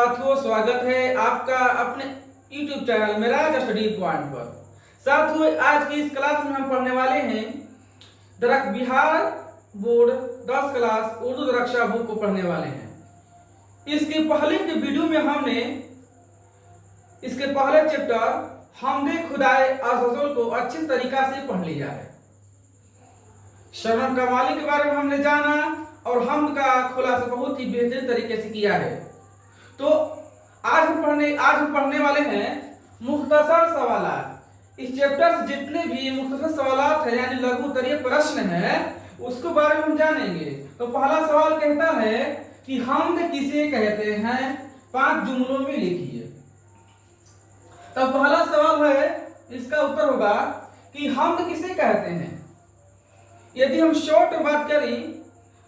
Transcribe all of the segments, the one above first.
साथियों, स्वागत है आपका अपने YouTube channel Meraj study point पर। साथियों, आज की इस क्लास में हम पढ़ने वाले हैं बिहार बोर्ड 10 क्लास उर्दू रक्षा बुक को पढ़ने वाले हैं। इसके पहले के वीडियो में हमने इसके पहले चैप्टर हमदे खुदाए अज़्ज़ल को अच्छी तरीका से पढ़ लिया है। शबनम कमाली के बारे में हमने जाना और हम का खुलासा बहुत ही बेहतरीन तरीके से किया है। तो आज हम पढ़ने वाले हैं मुख्तसर सवालात। इस चैप्टर से जितने भी मुख्तसर सवालात है यानी लघु उत्तरीय प्रश्न है उसके बारे में हम जानेंगे। तो पहला सवाल कहता है कि हमद किसे कहते हैं, 5 जुमलों में लिखिए। तो पहला सवाल है, इसका उत्तर होगा कि हमद किसे कहते हैं। यदि हम शॉर्ट बात करें,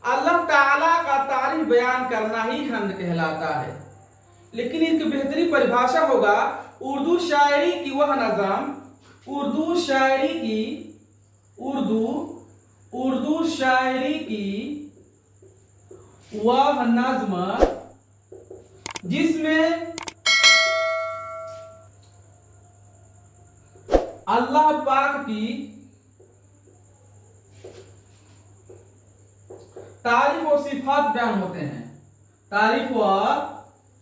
अल्लाह ताला का तारीफ बयान करना ही हमद कहलाता है। लेकिन इसकी बेहतरीन परिभाषा होगा उर्दू शायरी की वह नज़म, उर्दू शायरी की वह नज़्म जिसमें अल्लाह पाक की तारीफ और सिफात बयान होते हैं। तारीफ और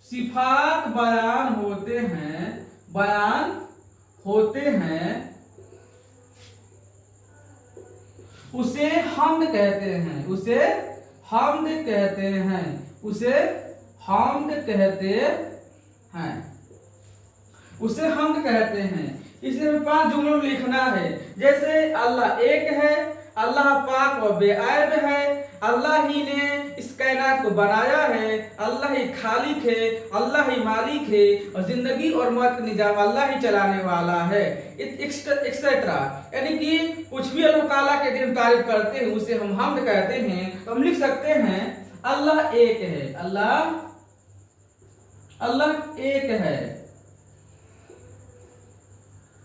सिफात बयान होते हैं उसे हमद कहते हैं। उसे हमद कहते हैं। इसे हमें 5 जुमलों में लिखना है। जैसे अल्लाह एक है, अल्लाह पाक और बेऐब है, अल्लाह ही ने इस कायनात को बनाया है, अल्लाह ही खालिक है, अल्लाह ही मालिक है और जिंदगी और मौत का निजाम अल्लाह ही चलाने वाला है, एक्सेट्रा। यानी कि कुछ भी अल्लाह ताला के दिन तारीफ करते हैं उसे हम हमद कहते हैं। तो हम लिख सकते हैं अल्लाह एक है, अल्लाह एक है,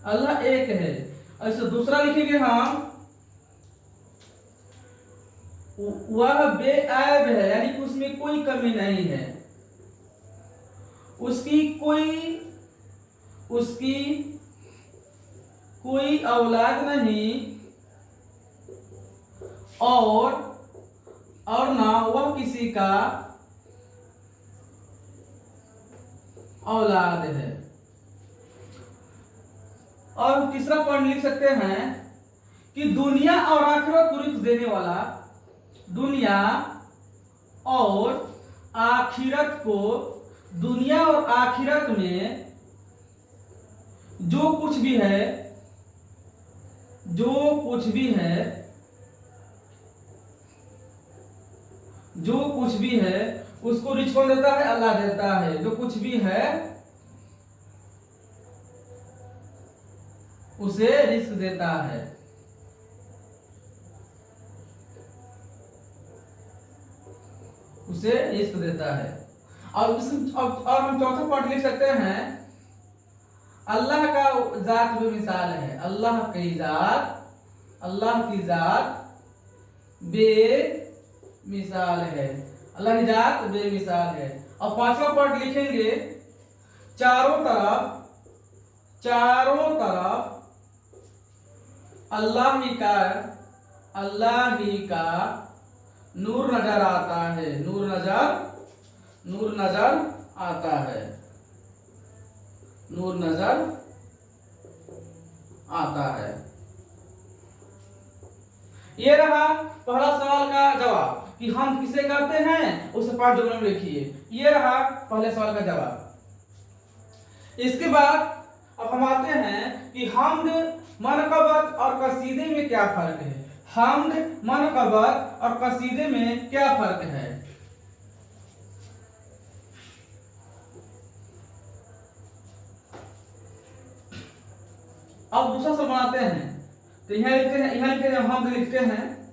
अल्लाह एक है। ऐसे दूसरा लिखेंगे हम वह बेऐब है, यानी कि उसमें कोई कमी नहीं है, उसकी कोई औलाद नहीं और ना वह किसी का औलाद है। और तीसरा पॉइंट लिख सकते हैं कि दुनिया और आखिरत को रिज़्क देने वाला, दुनिया और आखिरत में जो कुछ भी है उसको रिज़्क कौन देता है? अल्लाह देता है। जो कुछ भी है उसे रिज़्क देता है। उसे रिज़्क देता है। और हम चौथा पॉइंट लिख सकते हैं अल्लाह का जात बेमिसाल है। अल्लाह की जात बेमिसाल है। अल्लाह की जात बेमिसाल है। और 5वां पॉइंट लिखेंगे चारों तरफ अल्लाह ही का नूर नजर आता है। नूर नजर आता है। ये रहा पहला सवाल का जवाब कि हम किसे कहते हैं, उसे 5 जुमलों में लिखिए। ये रहा पहले सवाल का जवाब। इसके बाद अब हम आते हैं कि हमद, मनक़बत और कसीदे में क्या फर्क है। हमद, मनक़बत और कसीदे में क्या फर्क है। अब दूसरा सवाल बनाते हैं। तो यहाँ लिखते हैं हमद लिखते हैं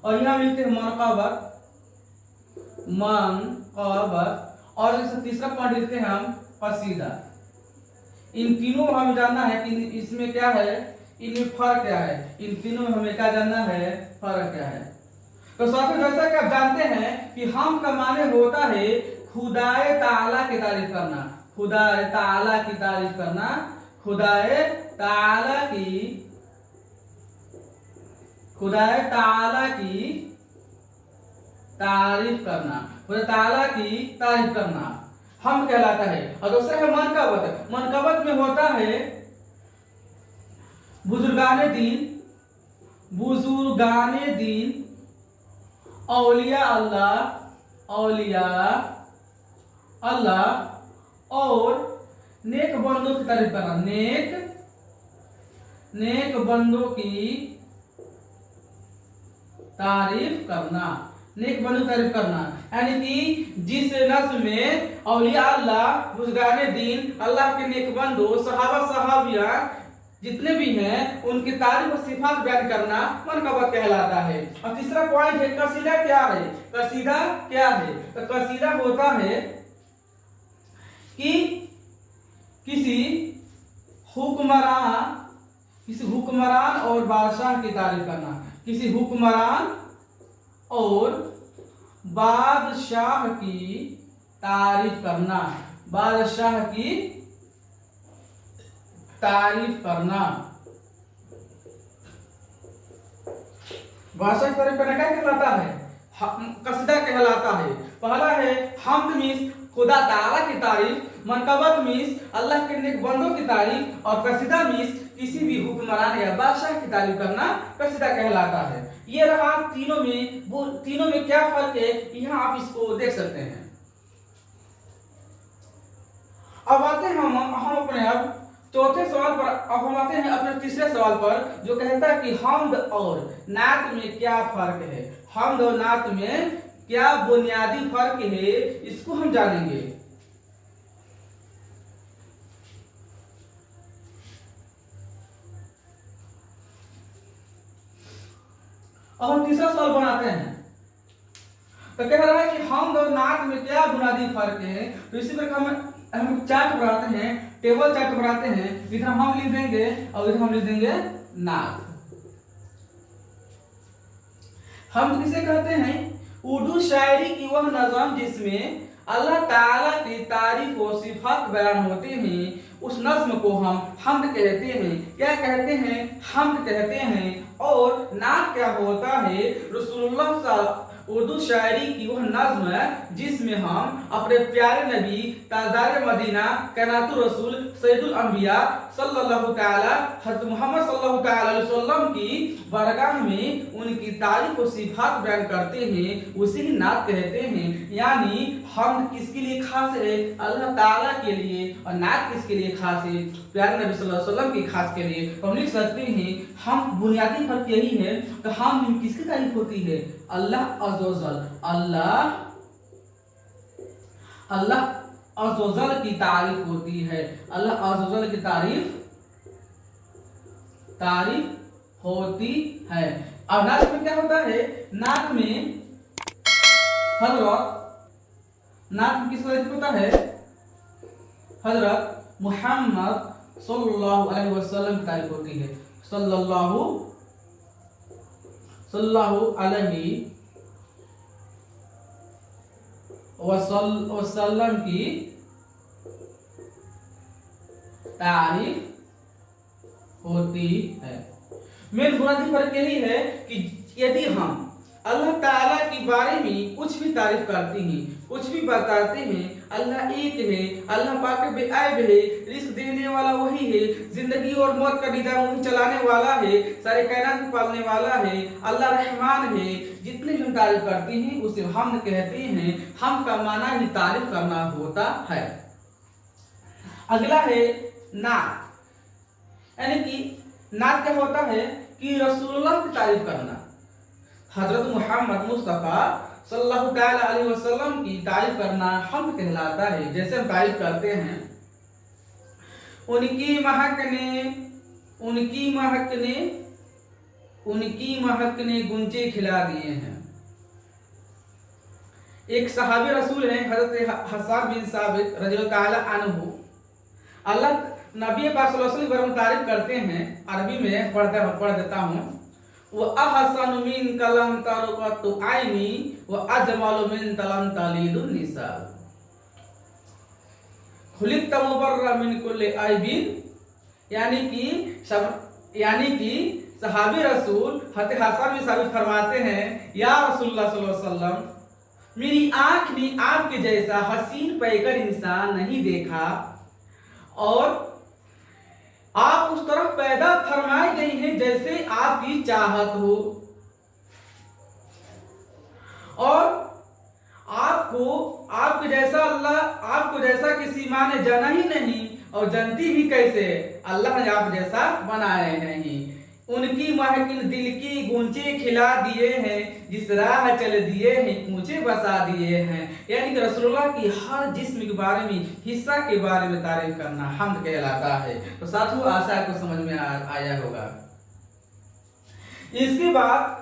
और यहाँ लिखते हैं मनक़बत और तीसरा पॉइंट लिखते हैं हम कसीदा। इन तीनों में हमें जानना है कि इसमें क्या है, इनमें फर्क क्या है। इन तीनों में हमें क्या जानना है, फर्क क्या है। तो साथियों, जैसा कि आप जानते हैं कि हम का माने होता है खुदाए ताला की तारीफ करना, खुदाए ताला की तारीफ करना, खुदाए ताला की, खुदाए ताला की तारीफ करना, खुदा ताला की तारीफ करना हम कहलाता है। और दूसरा है मनकबत। मनकबत में होता है बुजुर्गाने दीन, बुजुर्गाने दीन, औलिया अल्लाह, औलिया अल्लाह और नेक बंदों की तारीफ करना, नेक बंदों की तारीफ करना, नेक बंदों की तारीफ करना। यानी कि जिस नस्ल में औलिया अल्लाह, बुजुर्गाने दीन, अल्लाह के नेक बंदो, सहाबा सहाबिया जितने भी हैं उनकी तारीफ और सिफात बयान करना मनकबत कहलाता है। और तीसरा पॉइंट है कसीदा क्या है। कसीदा क्या है? तो कसीदा होता है कि किसी हुक्मरान और बादशाह की तारीफ करना, किसी हुक्मरान और बादशाह की तारीफ करना, बादशाह की तारीफ करना। बादशाह की तारीफ करना क्या कहलाता है? कसीदा कहलाता है। पहला है हम्द मीन्स खुदा ताला की तारीफ, मनकबत मीन्स अल्लाह के नेक बंदों की तारीफ, और कसीदा मीन्स किसी भी हुक्मरान या बादशाह की तारीफ करना कसीदा कहलाता है। ये रहा तीनों में, वो तीनों में क्या फर्क है यहाँ आप इसको देख सकते हैं। अब आते हैं हम अपने अब चौथे सवाल पर। अब हम आते हैं अपने तीसरे सवाल पर जो कहता है कि हम्द और नात में क्या फर्क है। हम्द और नात में क्या बुनियादी फर्क है, इसको हम जानेंगे। अब हम तीसरा सवाल बनाते हैं। तो कह रहा है कि हम्द और नात में क्या बुनियादी फर्क है। तो इसी प्रकार हम चार्ट बनाते हैं, टेबल चार्ट बनाते हैं। इधर हम लिख देंगे और इधर हम लिख देंगे नात। हम किसे कहते हैं? उर्दू शायरी की वह नज़म जिसमें अल्लाह ताला की तारीफ और सिफात बयान होते हैं, उस नज़्म को हम हम्द कहते हैं। क्या कहते हैं? हम्द कहते हैं। और नात क्या होता है? रसूलुल्लाह उर्दू शायरी की वह नज़्म है जिसमें हम अपने प्यारे नबी ताजदार मदीना कायनातुर रसूल सैयदुल अंबिया सल्लल्लाहु तआला हज़रत मोहम्मद सल्लल्लाहु तआला अलैहि वसल्लम की बारगाह में उनकी तारीफ और सिफात बयान करते हैं, उसे ही नात कहते हैं। यानी हम किसके लिए खास है? अल्लाह ताला के लिए। और नात किसके लिए खास है? प्यारे नबी सल्लल्लाहु अलैहि वसल्लम की खास के लिए। तो हम लिख सकते हैं हम बुनियादी फर्क यही है। तो हम किसकी तारीफ होती है? अल्लाह अज़्ज़वजल, अल्लाह अज़्ज़वजल की तारीफ होती है। अल्लाह अज़्ज़वजल की तारीफ होती है। और नात में क्या होता है? नात में हजरत, नात में किस तारीफ होता है? हजरत मोहम्मद सल्लल्लाहु अलैहि वसल्लम की तारीफ होती है। सल्लल्लाहु अलैहि वसल्लम की तारीफ होती है। मेन बुनियादी फर्क यही है कि यदि हम अल्लाह ताला के बारे में कुछ भी तारीफ करते हैं, कुछ भी बताते हैं, अल्लाह एक है, अल्लाह पाक बेअब है, रिस्क देने वाला वही है, जिंदगी और मौत का निजाम वही चलाने वाला है, सारे कायनात को पालने वाला है, अल्लाह रहमान है, जितने भी हम तारीफ करते हैं उसे हम कहते हैं। हम का माना ही तारीफ करना होता है। अगला है नात। यानी कि नात क्या होता है? कि रसूलुल्लाह की तारीफ करना, हजरत मोहम्मद मुस्तफा सल्लल्लाहु तआला अलैहि वसल्लम की तारीफ करना हम कहलाता है। जैसे हम तारीफ करते हैं, उनकी महक ने गुंजे खिला दिए हैं। एक सहाबी रसूल हैं हजरत हसन बिन साबित रज़ियल्लाहु तआला अन्हु, अल्लाह नबी पाक सल्लल्लाहु अलैहि वसल्लम तारीफ करते हैं। अरबी में पढ़ देता हूँ। व अहसन मिन कलम तरक़तु आइनी व अजमल मिन तलम तलीदुन निसा। खुलिक़्त मुबर्रअ मिन कुल्लि ऐबिन, यानी कि सहाबी रसूल हज़रत हसन भी साबित फरमाते हैं, या रसूलुल्लाह सल्लल्लाहु अलैहि वसल्लम, मेरी आंख ने आपके जैसा हसीन पैकर इंसान नहीं देखा, और आप उस तरफ पैदा फरमाई गई हैं जैसे आपकी चाहत हो, और आपको जैसा आपको जैसा किसी माँ ने जाना ही नहीं, और जानती भी कैसे, अल्लाह ने आप जैसा बनाया नहीं। उनकी महकिन दिल की गूंचे खिला दिए हैं, जिस राह चल दिए हैं कूचे बसा दिए हैं। यानी कि रसूलुल्लाह की हर जिस्म के बारे में, हिस्सा के बारे में तारीफ करना हम्द कहलाता है। तो साथियों, आशा को समझ में आया होगा। इसके बाद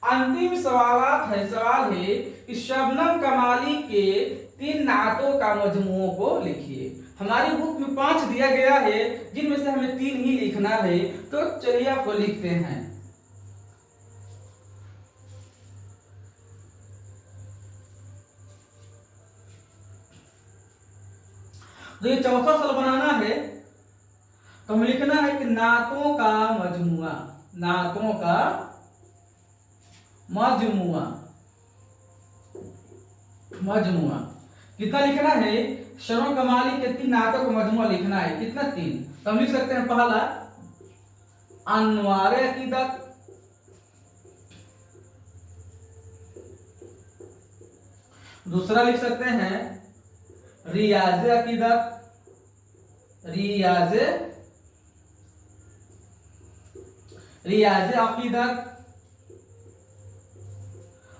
अंतिम सवाल है कि शबनम कमाली के 3 नातों का मजमूओं को लिखिए। हमारी बुक में 5 दिया गया है, जिनमें से हमें 3 ही लिखना है। तो चलिए आपको लिखते हैं। तो ये चौथा सल बनाना है, तो हमें लिखना है कि नातों का मजमुआ, नातों का मजमुआ कितना लिखना है? शबनम कमाली के 3 नातों का मजमुआ लिखना है। कितना? 3। तो हम लिख सकते हैं पहला अनवार अकीदत, दूसरा लिख सकते हैं रियाज अकीदत, रियाज अकीदत,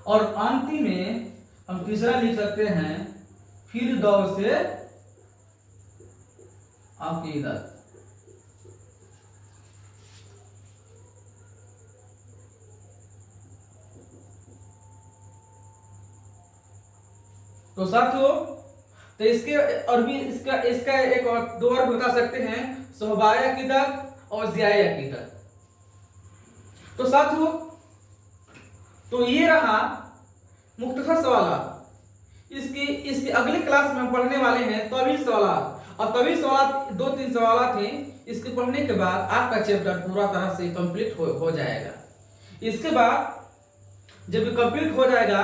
और अंतिम में हम तीसरा लिख सकते हैं फिरदौस अकीदत। तो साथियों, तो इसके और भी इसका एक और 2 और बता सकते हैं, सोहबाय अकीदत और ज़ियाए अकीदत। तो साथियों, तो ये रहा मुख्तसर सवाल। इसके अगले क्लास में हम पढ़ने वाले हैं तवील सवाल, और तवील सवाल 2-3 सवाल थे। इसके पढ़ने के बाद आपका चैप्टर पूरा तरह से कंप्लीट हो जाएगा। इसके बाद जब कंप्लीट हो जाएगा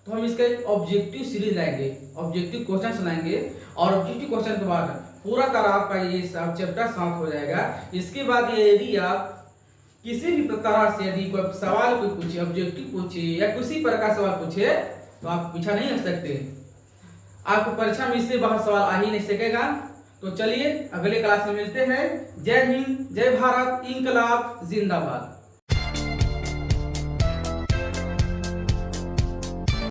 तो हम इसका एक ऑब्जेक्टिव सीरीज लाएंगे, ऑब्जेक्टिव क्वेश्चन लाएंगे, और ऑब्जेक्टिव क्वेश्चन के बाद पूरा तरह आपका ये सब चैप्टर समाप्त हो जाएगा। इसके बाद यदि आप किसी भी तरह से यदि कोई सवाल कोई पूछे, ऑब्जेक्टिव पूछे या किसी प्रकार सवाल पूछे, तो आप पीछा नहीं हट सकते। आपको परीक्षा में इससे बाहर सवाल आ ही नहीं सकेगा। तो चलिए अगले क्लास में मिलते हैं। जय हिंद, जय भारत, इंकलाब जिंदाबाद।